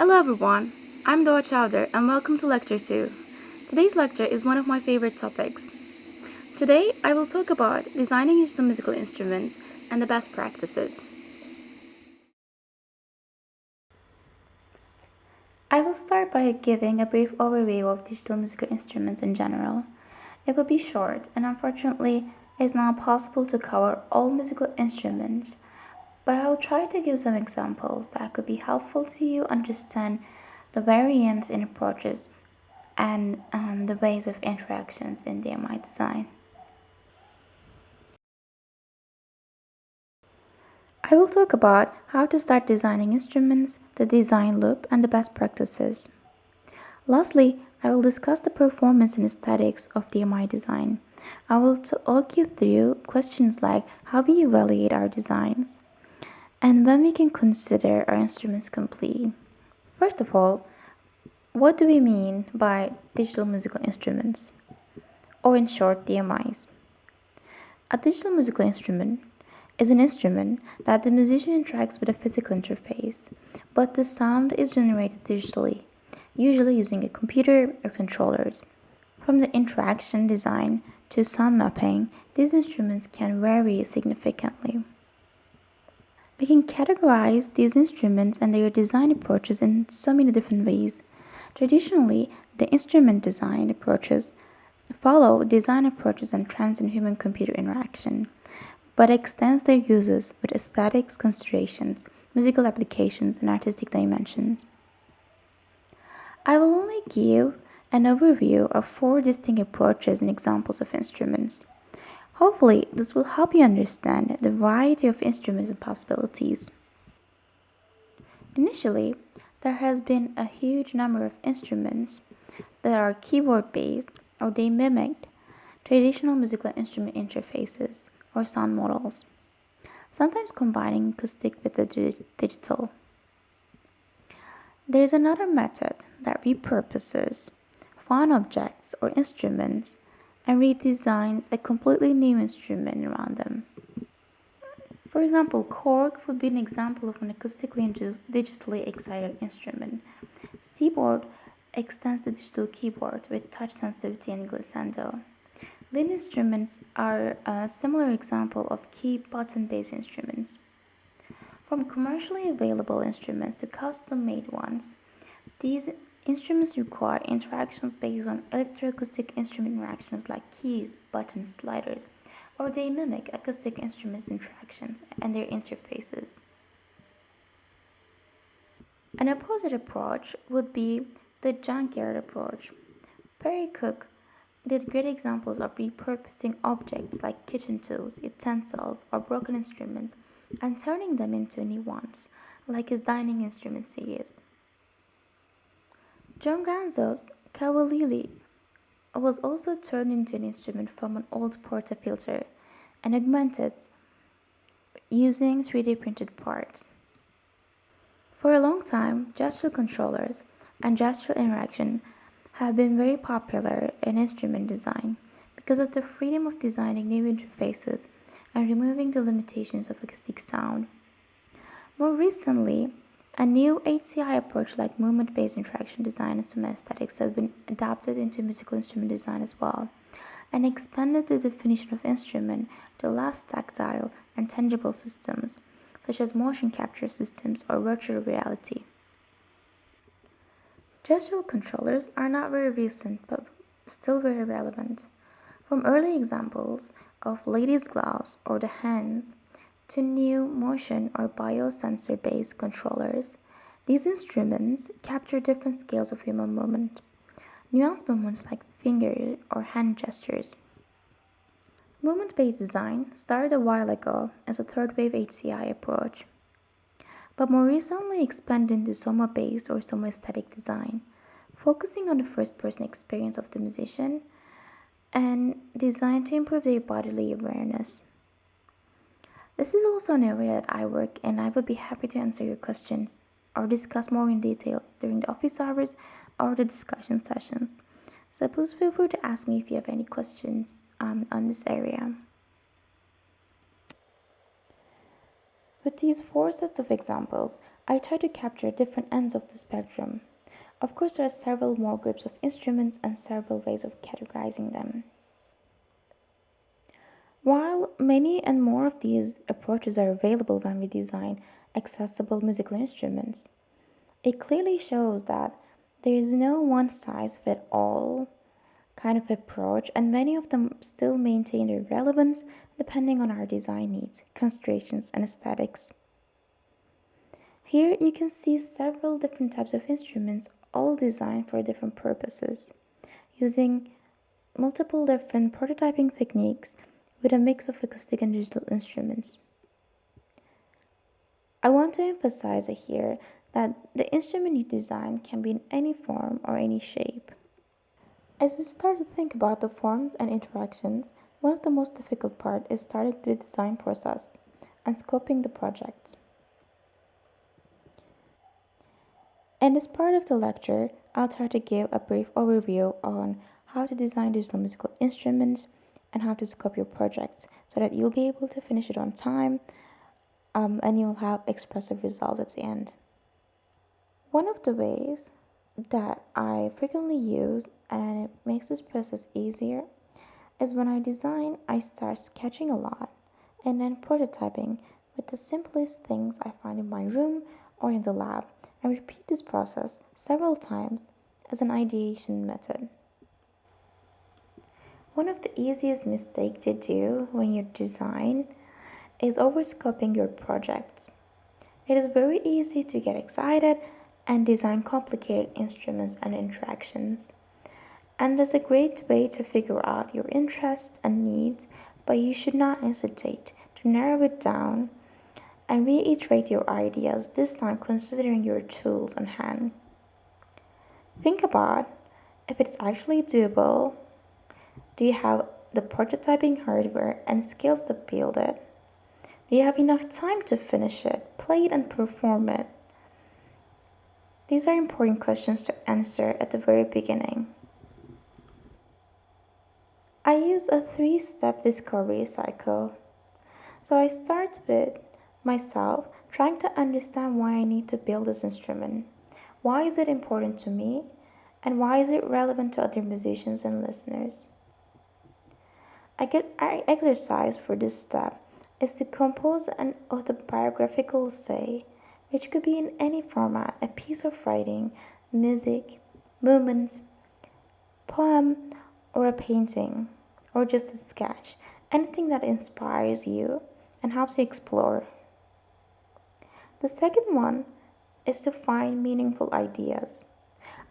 Hello everyone, I'm Doa Chowder and welcome to Lecture 2. Today's lecture is one of my favorite topics. Today I will talk about designing digital musical instruments and the best practices. I will start by giving a brief overview of digital musical instruments in general. It will be short and unfortunately it's not possible to cover all musical instruments, but I will try to give some examples that could be helpful to you understand the variants in approaches and the ways of interactions in DMI design. I will talk about how to start designing instruments, the design loop, and the best practices. Lastly, I will discuss the performance and aesthetics of DMI design. I will walk you through questions like how we evaluate our designs and when we can consider our instruments complete. First of all, what do we mean by digital musical instruments, or in short, DMIs? A digital musical instrument is an instrument that the musician interacts with a physical interface, but the sound is generated digitally, usually using a computer or controllers. From the interaction design to sound mapping, these instruments can vary significantly. We can categorize these instruments and their design approaches in so many different ways. Traditionally, the instrument design approaches follow design approaches and trends in human-computer interaction, but extends their uses with aesthetics considerations, musical applications, and artistic dimensions. I will only give an overview of 4 distinct approaches and examples of instruments. Hopefully, this will help you understand the variety of instruments and possibilities. Initially, there has been a huge number of instruments that are keyboard-based or they mimicked traditional musical instrument interfaces or sound models, sometimes combining acoustic with the digital. There is another method that repurposes found objects or instruments and redesigns a completely new instrument around them. For example, cork would be an example of an acoustically and digitally excited instrument. Seaboard extends the digital keyboard with touch sensitivity and glissando. Lead instruments are a similar example of key button-based instruments. From commercially available instruments to custom-made ones, these instruments require interactions based on electroacoustic instrument interactions like keys, buttons, sliders, or they mimic acoustic instruments interactions and their interfaces. An opposite approach would be the junkyard approach. Perry Cook did great examples of repurposing objects like kitchen tools, utensils, or broken instruments and turning them into new ones, like his dining instrument series. John Granzo's Kawalili was also turned into an instrument from an old portafilter and augmented using 3D printed parts. For a long time, gestural controllers and gestural interaction have been very popular in instrument design because of the freedom of designing new interfaces and removing the limitations of acoustic sound. More recently, a new HCI approach like movement-based interaction design and some aesthetics have been adapted into musical instrument design as well, and expanded the definition of instrument to less tactile and tangible systems, such as motion capture systems or virtual reality. Gestural controllers are not very recent but still very relevant. From early examples of ladies' gloves or the hands to new motion or biosensor-based controllers, these instruments capture different scales of human movement, nuanced movements like finger or hand gestures. Movement-based design started a while ago as a third-wave HCI approach, but more recently expanded into soma-based or soma-aesthetic design, focusing on the first-person experience of the musician and designed to improve their bodily awareness. This is also an area that I work in, and I would be happy to answer your questions or discuss more in detail during the office hours or the discussion sessions. So please feel free to ask me if you have any questions on this area. With these four sets of examples, I try to capture different ends of the spectrum. Of course, there are several more groups of instruments and several ways of categorizing them. While many and more of these approaches are available when we design accessible musical instruments, it clearly shows that there is no one size fits all kind of approach, and many of them still maintain their relevance depending on our design needs, considerations, and aesthetics. Here you can see several different types of instruments, all designed for different purposes, using multiple different prototyping techniques with a mix of acoustic and digital instruments. I want to emphasize here that the instrument you design can be in any form or any shape. As we start to think about the forms and interactions, one of the most difficult parts is starting the design process and scoping the project. In this part of the lecture, I'll try to give a brief overview on how to design digital musical instruments and how to scope your projects so that you'll be able to finish it on time and you'll have expressive results at the end. One of the ways that I frequently use and it makes this process easier is when I design, I start sketching a lot and then prototyping with the simplest things I find in my room or in the lab and repeat this process several times as an ideation method. One of the easiest mistakes to do when you design is overscoping your projects. It is very easy to get excited and design complicated instruments and interactions. And that's a great way to figure out your interests and needs, but you should not hesitate to narrow it down and reiterate your ideas, this time considering your tools on hand. Think about if it's actually doable. Do you have the prototyping hardware and skills to build it? Do you have enough time to finish it, play it, and perform it? These are important questions to answer at the very beginning. I use a 3-step discovery cycle. So I start with myself trying to understand why I need to build this instrument. Why is it important to me? And why is it relevant to other musicians and listeners? A good exercise for this step is to compose an autobiographical essay, which could be in any format: a piece of writing, music, movement, poem, or a painting, or just a sketch, anything that inspires you and helps you explore. The second one is to find meaningful ideas.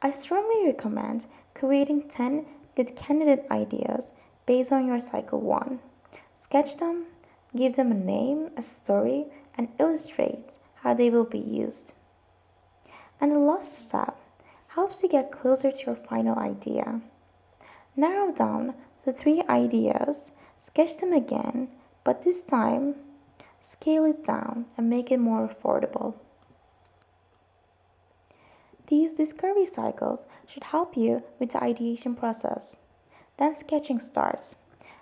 I strongly recommend creating 10 good candidate ideas based on your cycle 1. Sketch them, give them a name, a story, and illustrate how they will be used. And the last step helps you get closer to your final idea. Narrow down the 3 ideas, sketch them again, but this time scale it down and make it more affordable. These discovery cycles should help you with the ideation process. Then sketching starts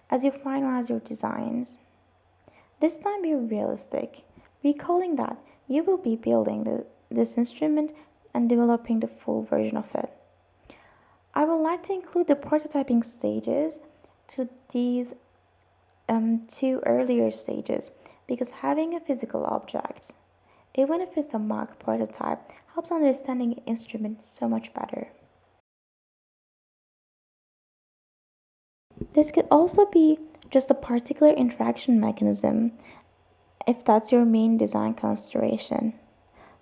as you finalize your designs. This time be realistic, recalling that you will be building this instrument and developing the full version of it. I would like to include the prototyping stages to these 2 earlier stages because having a physical object, even if it's a mock prototype, helps understanding the instrument so much better. This could also be just a particular interaction mechanism if that's your main design consideration.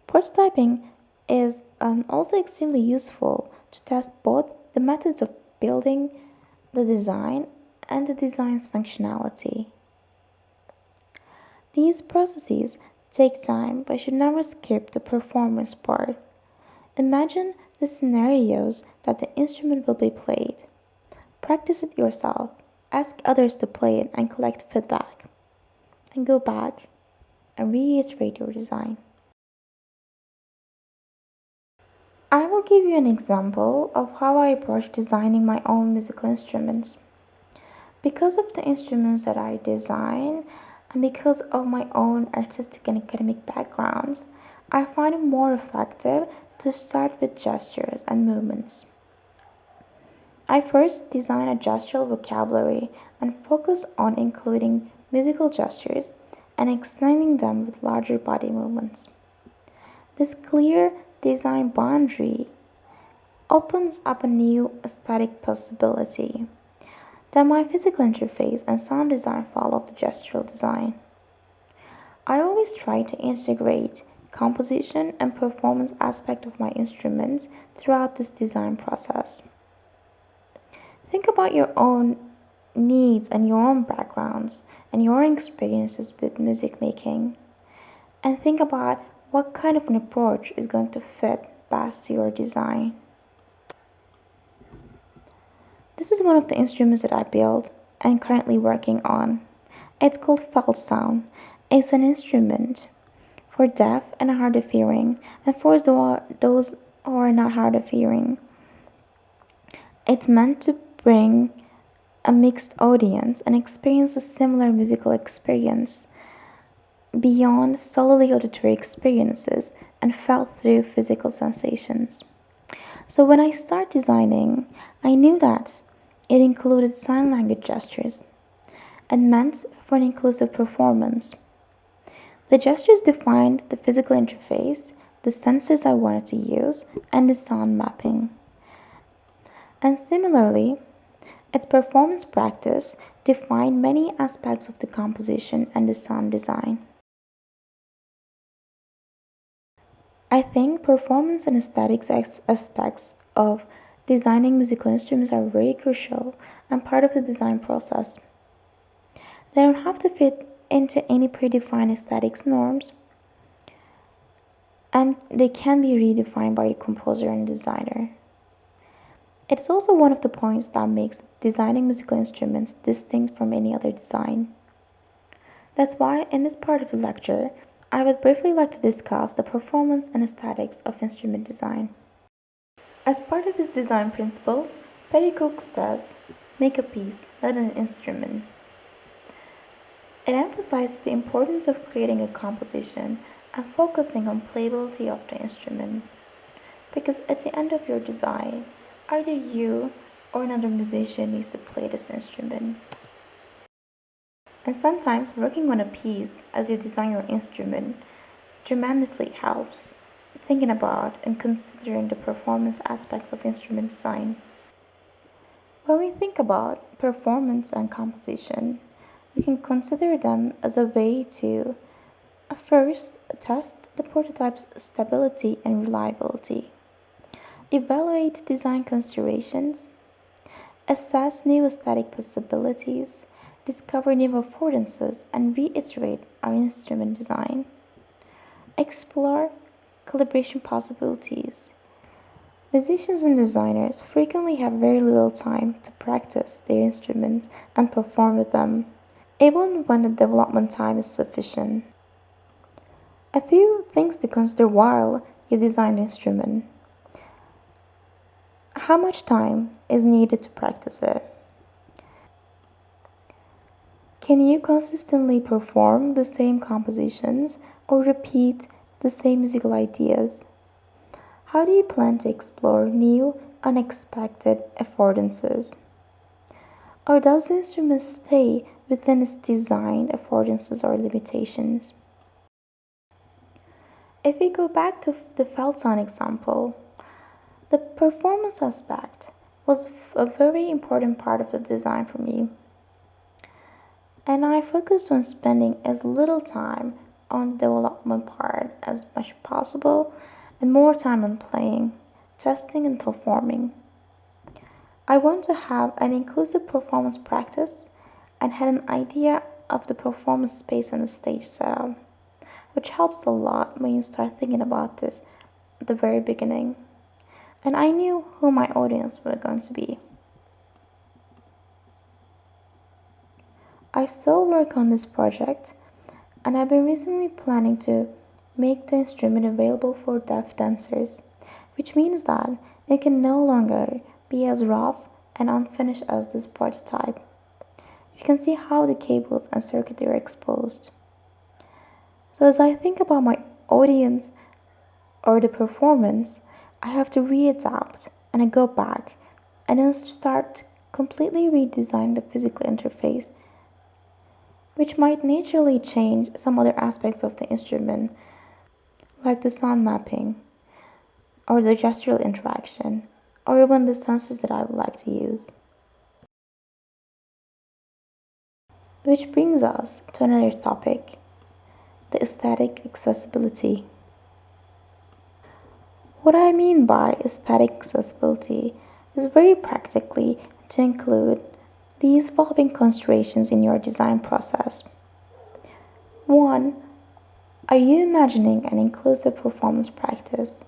Prototyping is also extremely useful to test both the methods of building the design and the design's functionality. These processes take time but should never skip the performance part. Imagine the scenarios that the instrument will be played. Practice it yourself, ask others to play it and collect feedback, and go back and reiterate your design. I will give you an example of how I approach designing my own musical instruments. Because of the instruments that I design, and because of my own artistic and academic backgrounds, I find it more effective to start with gestures and movements. I first design a gestural vocabulary and focus on including musical gestures and extending them with larger body movements. This clear design boundary opens up a new aesthetic possibility. Then my physical interface and sound design follow the gestural design. I always try to integrate composition and performance aspect of my instruments throughout this design process. Think about your own needs and your own backgrounds and your experiences with music making, and think about what kind of an approach is going to fit best to your design. This is one of the instruments that I built and currently working on. It's called felt sound. It's an instrument for deaf and hard of hearing, and for those who are not hard of hearing. It's meant to bring a mixed audience and experience a similar musical experience beyond solely auditory experiences and felt through physical sensations. So when I started designing, I knew that it included sign language gestures and meant for an inclusive performance. The gestures defined the physical interface, the sensors I wanted to use, and the sound mapping. And similarly, its performance practice defined many aspects of the composition and the sound design. I think performance and aesthetics aspects of designing musical instruments are very crucial and part of the design process. They don't have to fit into any predefined aesthetics norms, and they can be redefined by the composer and designer. It is also one of the points that makes designing musical instruments distinct from any other design. That's why in this part of the lecture, I would briefly like to discuss the performance and aesthetics of instrument design. As part of his design principles, Perry Cook says, "Make a piece, not an instrument." It emphasizes the importance of creating a composition and focusing on playability of the instrument. Because at the end of your design, either you or another musician needs to play this instrument. And sometimes working on a piece as you design your instrument tremendously helps thinking about and considering the performance aspects of instrument design. When we think about performance and composition, we can consider them as a way to first test the prototype's stability and reliability, evaluate design considerations, assess new aesthetic possibilities, discover new affordances, and reiterate our instrument design, explore calibration possibilities. Musicians and designers frequently have very little time to practice their instruments and perform with them, even when the development time is sufficient. A few things to consider while you design the instrument. How much time is needed to practice it? Can you consistently perform the same compositions or repeat the same musical ideas? How do you plan to explore new, unexpected affordances? Or does the instrument stay within its designed affordances or limitations? If we go back to the felt sound example, the performance aspect was a very important part of the design for me. And I focused on spending as little time on the development part as much possible and more time on playing, testing, and performing. I want to have an inclusive performance practice and had an idea of the performance space and the stage setup, which helps a lot when you start thinking about this at the very beginning. And I knew who my audience were going to be. I still work on this project, and I've been recently planning to make the instrument available for deaf dancers, which means that it can no longer be as rough and unfinished as this prototype. you can see how the cables and circuitry are exposed. So as I think about my audience or the performance, I have to readapt and I go back and then start completely redesign the physical interface, which might naturally change some other aspects of the instrument, like the sound mapping, or the gestural interaction, or even the sensors that I would like to use. Which brings us to another topic, the aesthetic accessibility. What I mean by aesthetic accessibility is very practically to include these following considerations in your design process. 1. Are you imagining an inclusive performance practice?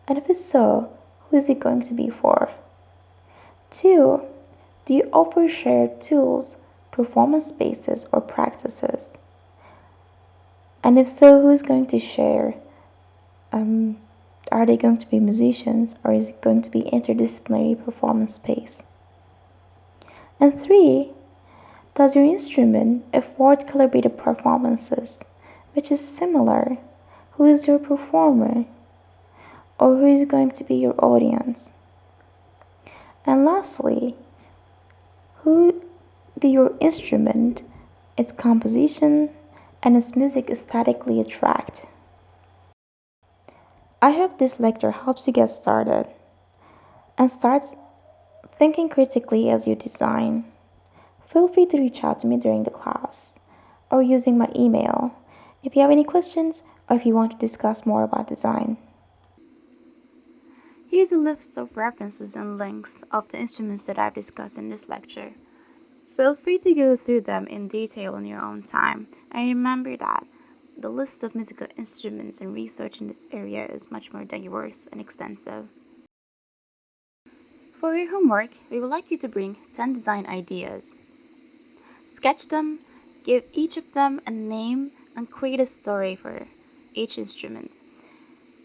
And if so, who is it going to be for? 2. Do you offer shared tools, performance spaces, or practices? And if so, who is going to share? Are they going to be musicians, or is it going to be interdisciplinary performance space? And 3. Does your instrument afford collaborative performances, which is similar? Who is your performer? Or who is going to be your audience? And lastly, who do your instrument, its composition, and its music aesthetically attract? I hope this lecture helps you get started and start thinking critically as you design. Feel free to reach out to me during the class or using my email if you have any questions or if you want to discuss more about design. Here's a list of references and links of the instruments that I've discussed in this lecture. Feel free to go through them in detail in your own time, and remember that the list of musical instruments and research in this area is much more diverse and extensive. For your homework, we would like you to bring 10 design ideas. Sketch them, give each of them a name, and create a story for each instrument.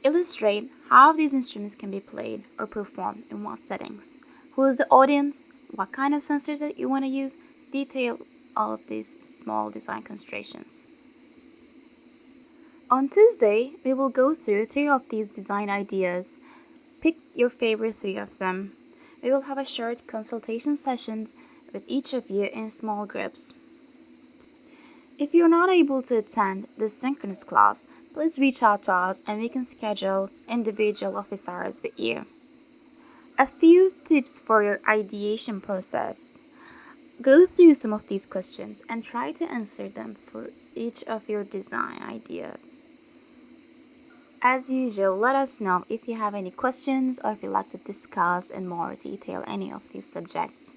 Illustrate how these instruments can be played or performed in what settings. Who is the audience? What kind of sensors that you want to use? Detail all of these small design considerations. On Tuesday, we will go through 3 of these design ideas. Pick your favorite 3 of them. We will have a short consultation sessions with each of you in small groups. If you're not able to attend this synchronous class, please reach out to us and we can schedule individual office hours with you. A few tips for your ideation process. Go through some of these questions and try to answer them for each of your design ideas. As usual, let us know if you have any questions or if you'd like to discuss in more detail any of these subjects.